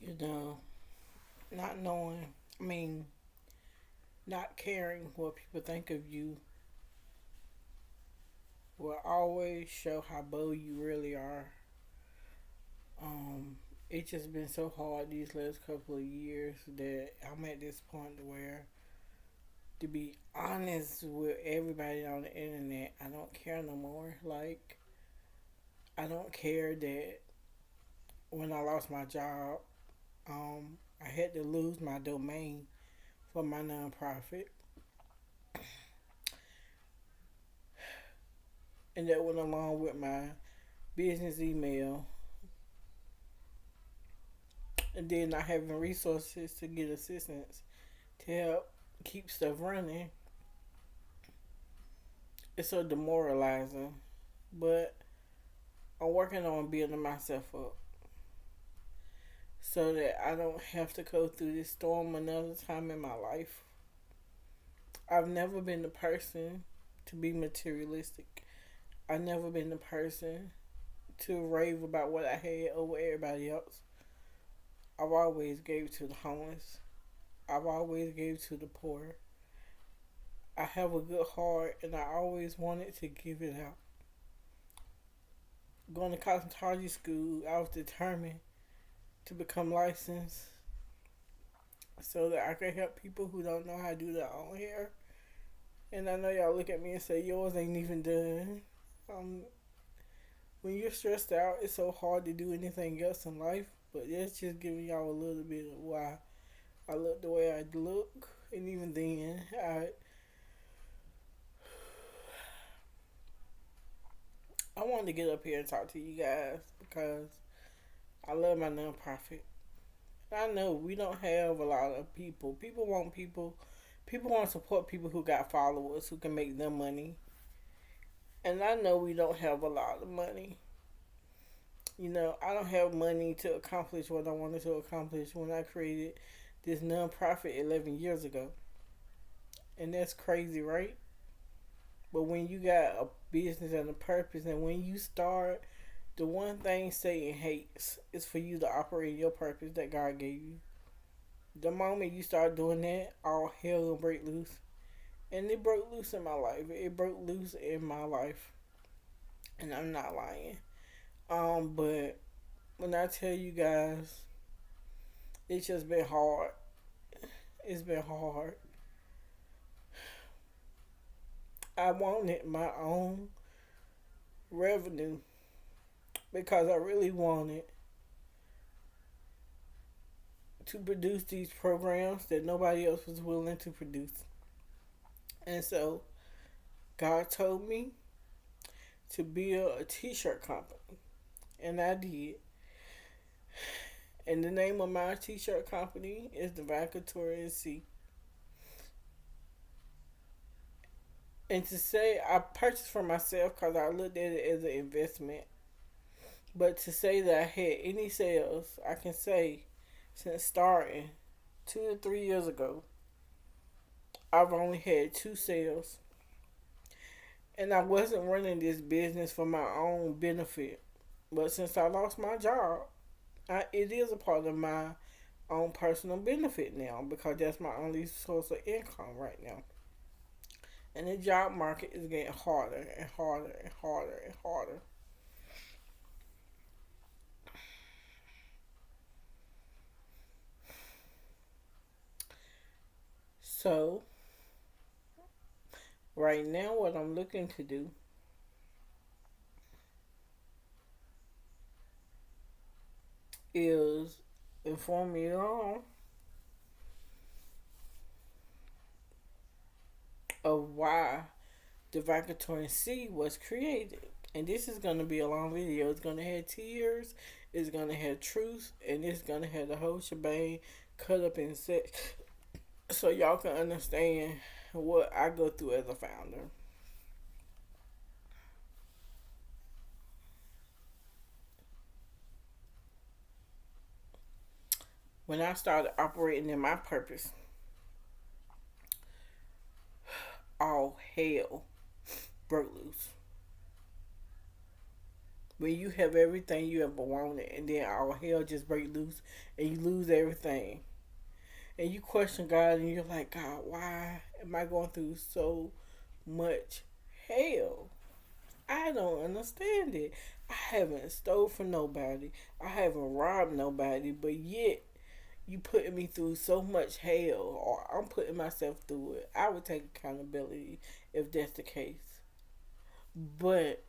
You know, not knowing, I mean, not caring what people think of you will always show how bold you really are. Um, it's just been so hard these last couple of years that I'm at this point where, to be honest with everybody on the internet, I don't care no more. Like, I don't care that when I lost my job, I had to lose my domain for my nonprofit, and that went along with my business email, and then not having resources to get assistance to help keep stuff running. It's so demoralizing, but I'm working on building myself up so that I don't have to go through this storm another time in my life. I've never been the person to be materialistic. I've never been the person to rave about what I had over everybody else. I've always gave to the homeless. I've always gave to the poor. I have a good heart and I always wanted to give it out. Going to cosmetology school, I was determined to become licensed so that I could help people who don't know how to do their own hair. And I know y'all look at me and say, yours ain't even done. Um, when you're stressed out, it's so hard to do anything else in life. But that's just giving y'all a little bit of why I look the way I look. And even then, I wanted to get up here and talk to you guys because I love my nonprofit. I know we don't have a lot of people. People want to support people who got followers who can make them money. And I know we don't have a lot of money. You know, I don't have money to accomplish what I wanted to accomplish when I created this nonprofit 11 years ago. And that's crazy, right? But when you got a business and a purpose, and when you start, the one thing Satan hates is for you to operate your purpose that God gave you. The moment you start doing that, all hell will break loose. And it broke loose in my life. It broke loose in my life. And I'm not lying. But when I tell you guys, it's just been hard. It's been hard. I wanted my own revenue because I really wanted to produce these programs that nobody else was willing to produce. And so God told me to build a t-shirt company. And I did. And the name of my t-shirt company is the Vacatorian C. And to say I purchased for myself because I looked at it as an investment. But to say that I had any sales, I can say since starting 2 to 3 years ago, I've only had 2 sales. And I wasn't running this business for my own benefit. But since I lost my job, it is a part of my own personal benefit now because that's my only source of income right now. And the job market is getting harder and harder and harder and harder. So, right now, what I'm looking to do is inform you all of why the Victorian C was created. And this is going to be a long video. It's going to have tears, it's going to have truth, and it's going to have the whole shebang cut up in set so y'all can understand what I go through as a founder. When I started operating in my purpose, all hell broke loose. when you have everything you ever wanted, and then all hell just break loose, and you lose everything, and you question God, and you're like, God, why am I going through so much hell? I don't understand it. I haven't stole from nobody. I haven't robbed nobody, but yet you putting me through so much hell, or I'm putting myself through it. I would take accountability if that's the case. But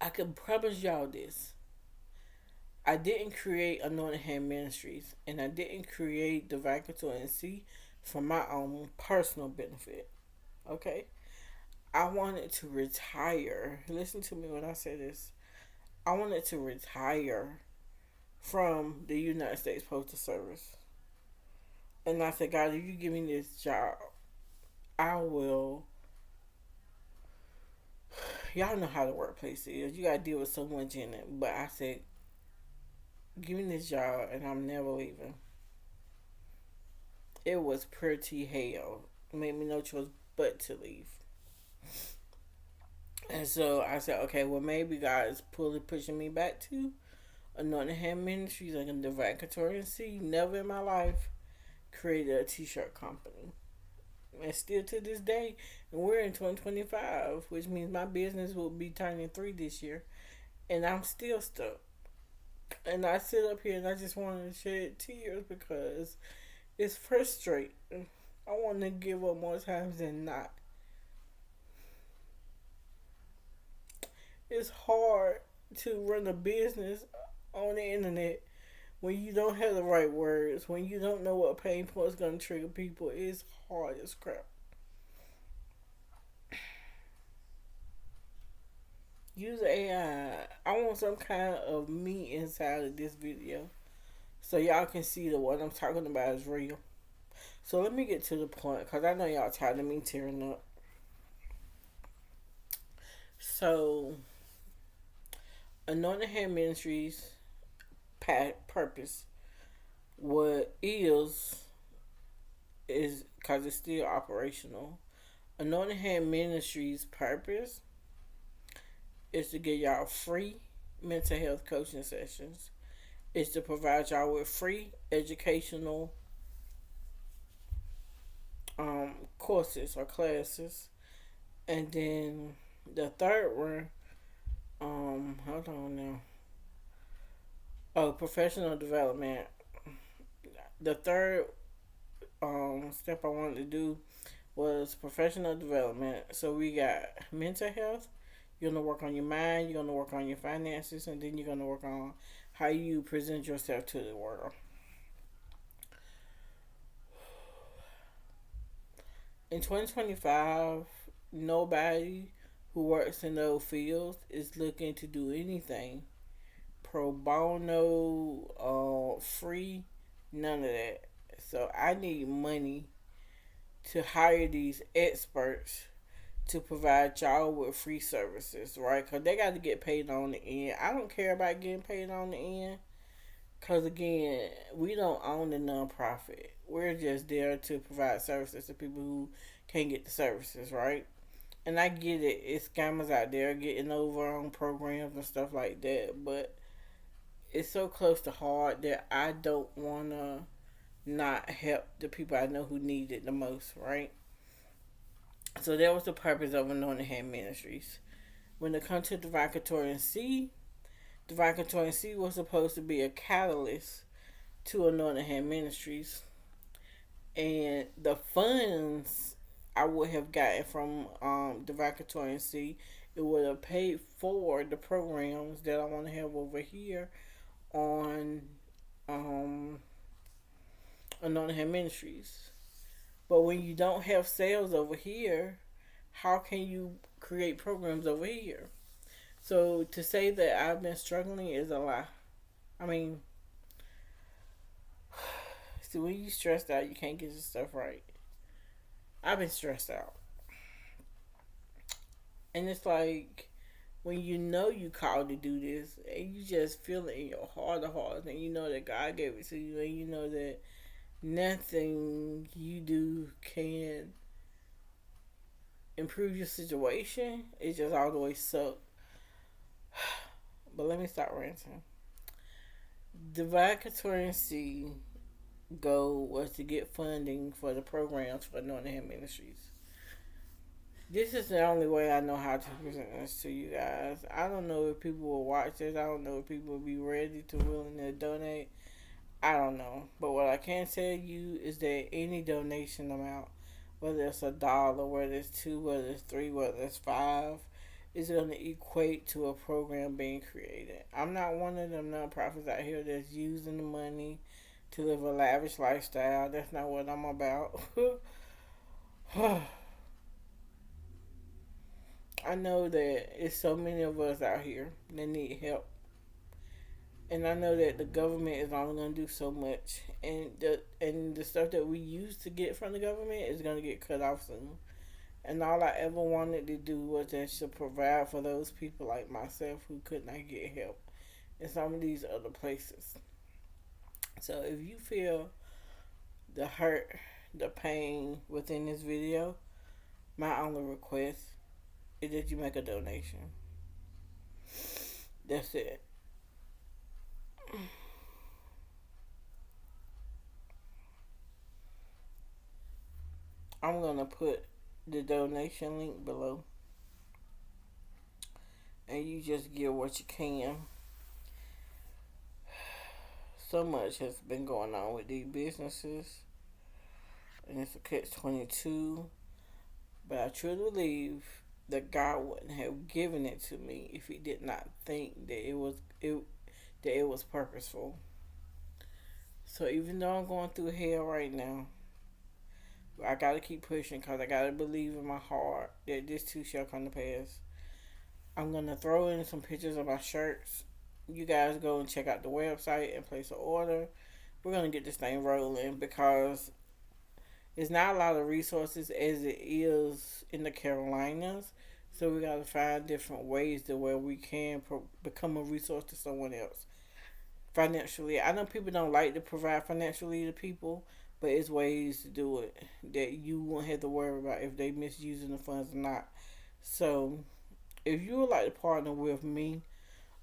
I can promise y'all this. I didn't create Anointed Hand Ministries, and I didn't create the Vacator NC for my own personal benefit. Okay? I wanted to retire. Listen to me when I say this. I wanted to retire from the United States Postal Service. And I said, God, if you give me this job, I will. Y'all know how the workplace is. You gotta deal with so much in it. But I said, give me this job and I'm never leaving. It was pretty hell. It made me no choice but to leave. And so I said, okay, well maybe God is pushing me back to Anointed Hand Ministries and the Vacator NC. Never in my life created a t-shirt company. And still to this day, and we're in 2025, which means my business will be turning 3 this year, and I'm still stuck. And I sit up here and I just want to shed tears because it's frustrating. I want to give up more times than not. It's hard to run a business on the internet when you don't have the right words, when you don't know what pain point is going to trigger people. It's hard as crap. Use AI. I want some kind of me inside of this video so y'all can see that what I'm talking about is real. So let me get to the point because I know y'all tired of me tearing up. So, Anointed Hand Ministries purpose, what is because it's still operational. Anointed Hand Ministries purpose is to give y'all free mental health coaching sessions. It's to provide y'all with free educational courses or classes. And then the third one, hold on now. Oh, professional development. The third step I wanted to do was professional development. So we got mental health. You're going to work on your mind. You're going to work on your finances. And then you're going to work on how you present yourself to the world. In 2025, nobody who works in those fields is looking to do anything pro bono, free, none of that. So I need money to hire these experts to provide y'all with free services, right? Because they got to get paid on the end. I don't care about getting paid on the end because, again, we don't own the nonprofit. We're just there to provide services to people who can't get the services, right? And I get it. It's scammers out there getting over on programs and stuff like that. But it's so close to heart that I don't want to not help the people I know who need it the most, right? So that was the purpose of Anointed Hand Ministries. When it comes to the Vacator NC, the Vacator NC was supposed to be a catalyst to Anointed Hand Ministries. And the funds I would have gotten from the Vacator NC, it would have paid for the programs that I want to have over here on Anointed Hand Ministries. But when you don't have sales over here, how can you create programs over here? So to say that I've been struggling is a lie. I mean, see, when you stressed out, you can't get your stuff right. I've been stressed out. And it's like, when you know you called to do this, and you just feel it in your heart of hearts, and you know that God gave it to you, and you know that nothing you do can improve your situation, it just all the way sucks. But let me stop ranting. The vacancy goal was to get funding for the programs for Anointed Hands Ministries. This is the only way I know how to present this to you guys. I don't know if people will watch this. I don't know if people will be ready to willing to donate. I don't know. But what I can tell you is that any donation amount, whether it's $1, whether it's two, whether it's three, whether it's five, is going to equate to a program being created. I'm not one of them nonprofits out here that's using the money to live a lavish lifestyle. That's not what I'm about. I know that it's so many of us out here that need help. And I know that the government is only going to do so much. And the stuff that we used to get from the government is going to get cut off soon. And all I ever wanted to do was just to provide for those people like myself who could not get help in some of these other places. So if you feel the hurt, the pain within this video, my only request is that you make a donation. That's it. I'm going to put the donation link below. And you just give what you can. So much has been going on with these businesses. And it's a catch-22. But I truly believe that God wouldn't have given it to me if He did not think that it was purposeful. So even though I'm going through hell right now, I gotta keep pushing because I gotta believe in my heart that this too shall come to pass. I'm gonna throw in some pictures of my shirts. You guys go and check out the website and place an order. We're gonna get this thing rolling because there's not a lot of resources as it is in the Carolinas. So we gotta find different ways to where we can become a resource to someone else financially. I know people don't like to provide financially to people, but it's ways to do it that you won't have to worry about if they misusing the funds or not. So, if you would like to partner with me,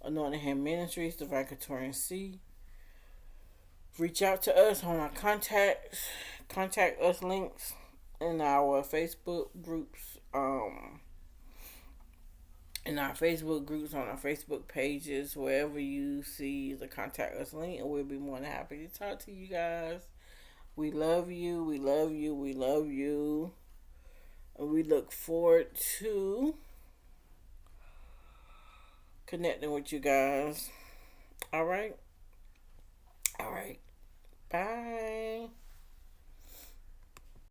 Anointed Hands Ministries, the Victorian C, reach out to us on our contact us links in our Facebook groups, on our Facebook pages, wherever you see the contact us link, and we'll be more than happy to talk to you guys. We love you, we love you, we love you. And we look forward to connecting with you guys. Alright? Alright. Bye.